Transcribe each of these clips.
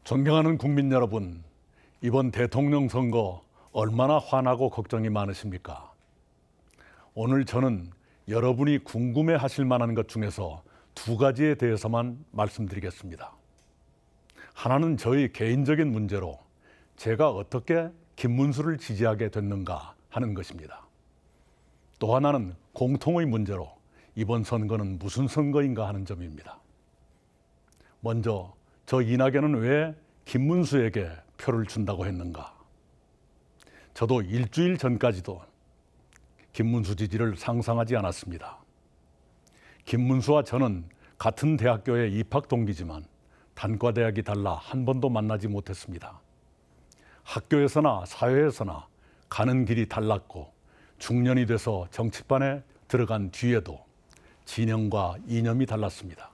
존경하는 국민 여러분, 이번 대통령 선거 얼마나 화나고 걱정이 많으십니까? 오늘 저는 여러분이 궁금해 하실 만한 것 중에서 두 가지에 대해서만 말씀드리겠습니다. 하나는 저희 개인적인 문제로 제가 어떻게 김문수를 지지하게 됐는가 하는 것입니다. 또 하나는 공통의 문제로 이번 선거는 무슨 선거인가 하는 점입니다. 먼저 저 이낙연은 왜 김문수에게 표를 준다고 했는가? 저도 일주일 전까지도 김문수 지지를 상상하지 않았습니다. 김문수와 저는 같은 대학교의 입학 동기지만 단과대학이 달라 한 번도 만나지 못했습니다. 학교에서나 사회에서나 가는 길이 달랐고 중년이 돼서 정치판에 들어간 뒤에도 진영과 이념이 달랐습니다.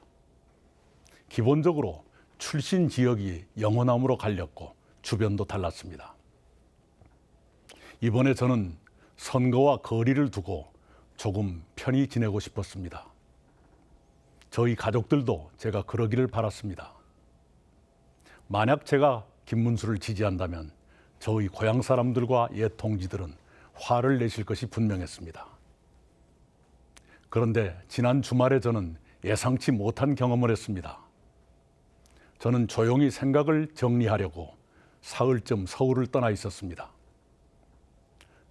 기본적으로 출신 지역이 영호남으로 갈렸고 주변도 달랐습니다. 이번에 저는 선거와 거리를 두고 조금 편히 지내고 싶었습니다. 저희 가족들도 제가 그러기를 바랐습니다. 만약 제가 김문수를 지지한다면 저희 고향 사람들과 옛 동지들은 화를 내실 것이 분명했습니다. 그런데 지난 주말에 저는 예상치 못한 경험을 했습니다. 저는 조용히 생각을 정리하려고 사흘쯤 서울을 떠나 있었습니다.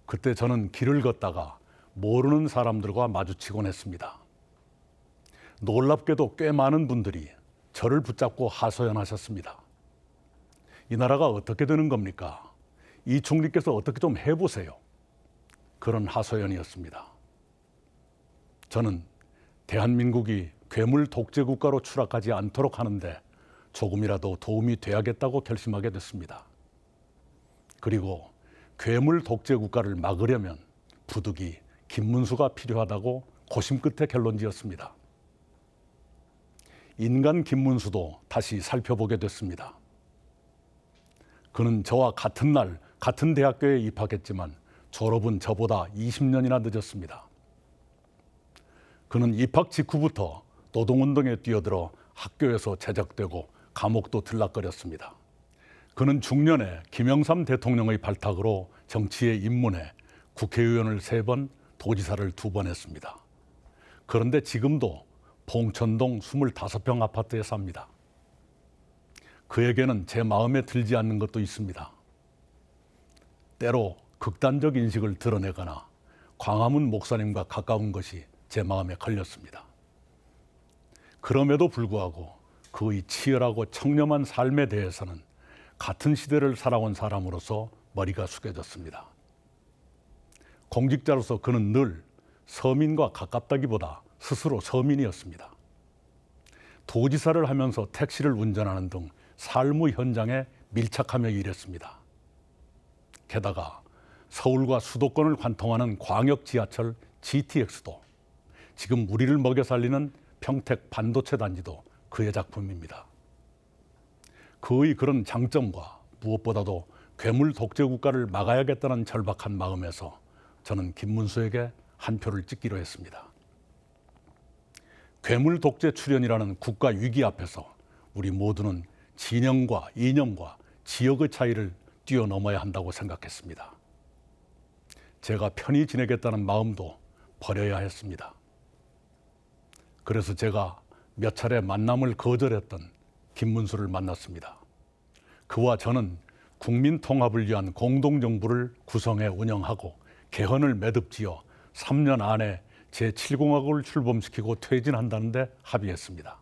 그때 저는 길을 걷다가 모르는 사람들과 마주치곤 했습니다. 놀랍게도 꽤 많은 분들이 저를 붙잡고 하소연하셨습니다. 이 나라가 어떻게 되는 겁니까? 이 총리께서 어떻게 좀 해보세요. 그런 하소연이었습니다. 저는 대한민국이 괴물 독재 국가로 추락하지 않도록 하는데 조금이라도 도움이 돼야겠다고 결심하게 됐습니다. 그리고 괴물 독재 국가를 막으려면 부득이 김문수가 필요하다고 고심 끝에 결론지었습니다. 인간 김문수도 다시 살펴보게 됐습니다. 그는 저와 같은 날 같은 대학교에 입학했지만 졸업은 저보다 20년이나 늦었습니다. 그는 입학 직후부터 노동운동에 뛰어들어 학교에서 제적되고 감옥도 들락거렸습니다. 그는 중년에 김영삼 대통령의 발탁으로 정치에 입문해 국회의원을 3번, 도지사를 2번 했습니다. 그런데 지금도 봉천동 25평 아파트에 삽니다. 그에게는 제 마음에 들지 않는 것도 있습니다. 때로 극단적 인식을 드러내거나 광화문 목사님과 가까운 것이 제 마음에 걸렸습니다. 그럼에도 불구하고 그의 치열하고 청렴한 삶에 대해서는 같은 시대를 살아온 사람으로서 머리가 숙여졌습니다. 공직자로서 그는 늘 서민과 가깝다기보다 스스로 서민이었습니다. 도지사를 하면서 택시를 운전하는 등 삶의 현장에 밀착하며 일했습니다. 게다가 서울과 수도권을 관통하는 광역 지하철 GTX도 지금 우리를 먹여 살리는 평택 반도체 단지도 그의 작품입니다. 그의 그런 장점과 무엇보다도 괴물 독재 국가를 막아야겠다는 절박한 마음에서 저는 김문수에게 한 표를 찍기로 했습니다. 괴물 독재 출현이라는 국가 위기 앞에서 우리 모두는 진영과 이념과 지역의 차이를 뛰어넘어야 한다고 생각했습니다. 제가 편히 지내겠다는 마음도 버려야 했습니다. 그래서 제가 몇 차례 만남을 거절했던 김문수를 만났습니다. 그와 저는 국민 통합을 위한 공동정부를 구성해 운영하고 개헌을 매듭지어 3년 안에 제7공화국을 출범시키고 퇴진한다는데 합의했습니다.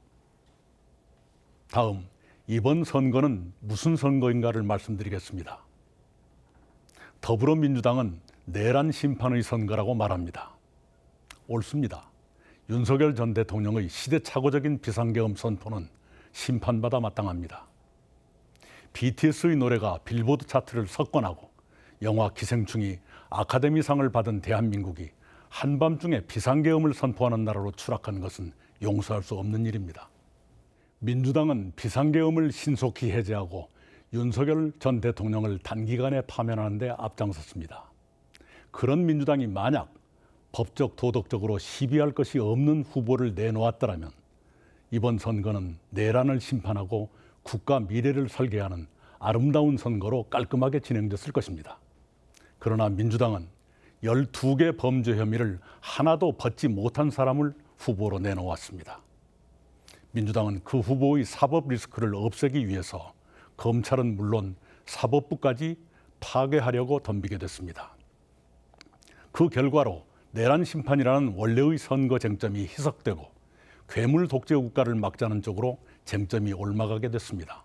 다음, 이번 선거는 무슨 선거인가를 말씀드리겠습니다. 더불어민주당은 내란 심판의 선거라고 말합니다. 옳습니다. 윤석열 전 대통령의 시대착오적인 비상계엄 선포는 심판받아 마땅합니다. BTS의 노래가 빌보드 차트를 석권하고 영화 기생충이 아카데미상을 받은 대한민국이 한밤중에 비상계엄을 선포하는 나라로 추락한 것은 용서할 수 없는 일입니다. 민주당은 비상계엄을 신속히 해제하고 윤석열 전 대통령을 단기간에 파면하는 데 앞장섰습니다. 그런 민주당이 만약 법적 도덕적으로 시비할 것이 없는 후보를 내놓았더라면 이번 선거는 내란을 심판하고 국가 미래를 설계하는 아름다운 선거로 깔끔하게 진행됐을 것입니다. 그러나 민주당은 12개 범죄 혐의를 하나도 벗지 못한 사람을 후보로 내놓았습니다. 민주당은 그 후보의 사법 리스크를 없애기 위해서 검찰은 물론 사법부까지 파괴하려고 덤비게 됐습니다. 그 결과로 내란 심판이라는 원래의 선거 쟁점이 희석되고 괴물 독재 국가를 막자는 쪽으로 쟁점이 옮아가게 됐습니다.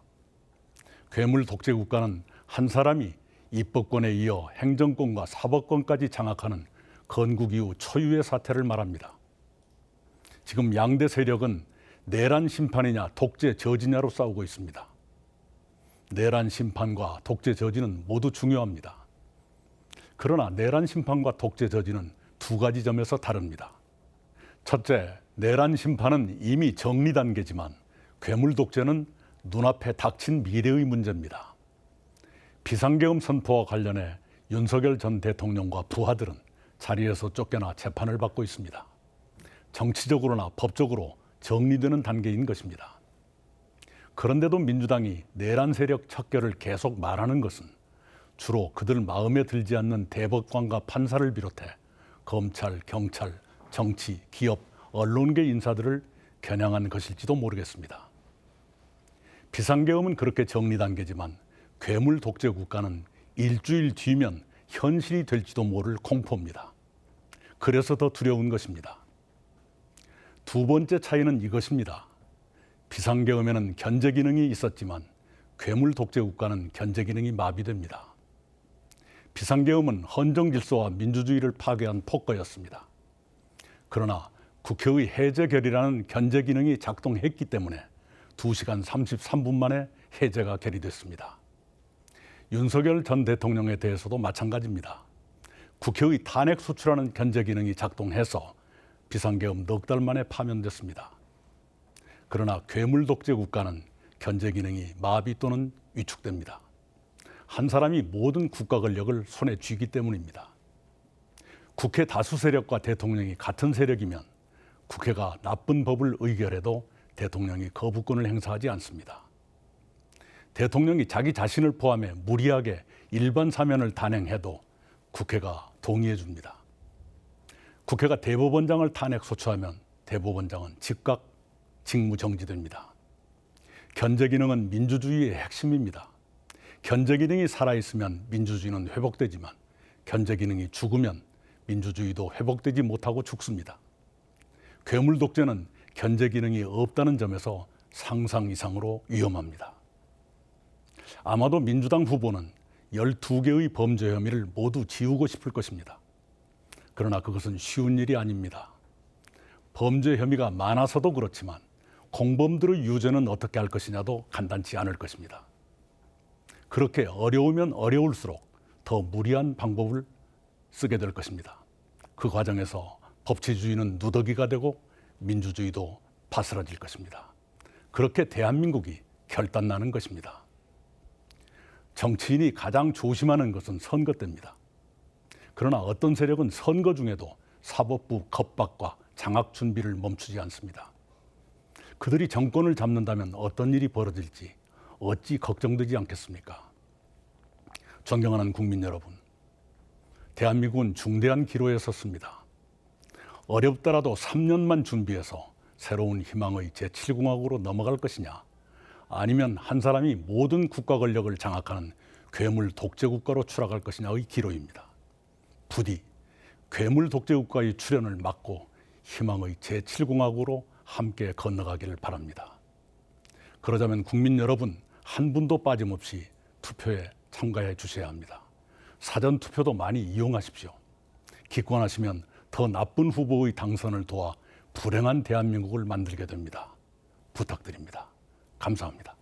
괴물 독재 국가는 한 사람이 입법권에 이어 행정권과 사법권까지 장악하는 건국 이후 초유의 사태를 말합니다. 지금 양대 세력은 내란 심판이냐 독재 저지냐로 싸우고 있습니다. 내란 심판과 독재 저지는 모두 중요합니다. 그러나 내란 심판과 독재 저지는 두 가지 점에서 다릅니다. 첫째, 내란 심판은 이미 정리 단계지만 괴물 독재는 눈앞에 닥친 미래의 문제입니다. 비상계엄 선포와 관련해 윤석열 전 대통령과 부하들은 자리에서 쫓겨나 재판을 받고 있습니다. 정치적으로나 법적으로 정리되는 단계인 것입니다. 그런데도 민주당이 내란 세력 척결을 계속 말하는 것은 주로 그들 마음에 들지 않는 대법관과 판사를 비롯해 검찰, 경찰, 정치, 기업, 언론계 인사들을 겨냥한 것일지도 모르겠습니다. 비상계엄은 그렇게 정리 단계지만 괴물 독재 국가는 일주일 뒤면 현실이 될지도 모를 공포입니다. 그래서 더 두려운 것입니다. 두 번째 차이는 이것입니다. 비상계엄에는 견제 기능이 있었지만 괴물 독재 국가는 견제 기능이 마비됩니다. 비상계엄은 헌정 질서와 민주주의를 파괴한 폭거였습니다. 그러나 국회의 해제 결의라는 견제 기능이 작동했기 때문에 2시간 33분 만에 해제가 결의됐습니다. 윤석열 전 대통령에 대해서도 마찬가지입니다. 국회의 탄핵 수출하는 견제 기능이 작동해서 비상계엄 넉 달 만에 파면됐습니다. 그러나 괴물 독재 국가는 견제 기능이 마비 또는 위축됩니다. 한 사람이 모든 국가 권력을 손에 쥐기 때문입니다. 국회 다수 세력과 대통령이 같은 세력이면 국회가 나쁜 법을 의결해도 대통령이 거부권을 행사하지 않습니다. 대통령이 자기 자신을 포함해 무리하게 일반 사면을 단행해도 국회가 동의해 줍니다. 국회가 대법원장을 탄핵 소추하면 대법원장은 즉각 직무 정지됩니다. 견제 기능은 민주주의의 핵심입니다. 견제 기능이 살아있으면 민주주의는 회복되지만 견제 기능이 죽으면 민주주의도 회복되지 못하고 죽습니다. 괴물 독재는 견제 기능이 없다는 점에서 상상 이상으로 위험합니다. 아마도 민주당 후보는 12개의 범죄 혐의를 모두 지우고 싶을 것입니다. 그러나 그것은 쉬운 일이 아닙니다. 범죄 혐의가 많아서도 그렇지만 공범들의 유죄는 어떻게 할 것이냐도 간단치 않을 것입니다. 그렇게 어려우면 어려울수록 더 무리한 방법을 쓰게 될 것입니다. 그 과정에서 법치주의는 누더기가 되고 민주주의도 바스라질 것입니다. 그렇게 대한민국이 결단나는 것입니다. 정치인이 가장 조심하는 것은 선거 때입니다. 그러나 어떤 세력은 선거 중에도 사법부 겁박과 장악 준비를 멈추지 않습니다. 그들이 정권을 잡는다면 어떤 일이 벌어질지 어찌 걱정되지 않겠습니까? 존경하는 국민 여러분, 대한민국은 중대한 기로에 섰습니다. 어렵더라도 3년만 준비해서 새로운 희망의 제7공화국으로 넘어갈 것이냐, 아니면 한 사람이 모든 국가 권력을 장악하는 괴물 독재 국가로 추락할 것이냐의 기로입니다. 부디 괴물 독재 국가의 출현을 막고 희망의 제7공화국으로 함께 건너가기를 바랍니다. 그러자면 국민 여러분 한 분도 빠짐없이 투표에 참가해 주셔야 합니다. 사전 투표도 많이 이용하십시오. 기권하시면 더 나쁜 후보의 당선을 도와 불행한 대한민국을 만들게 됩니다. 부탁드립니다. 감사합니다.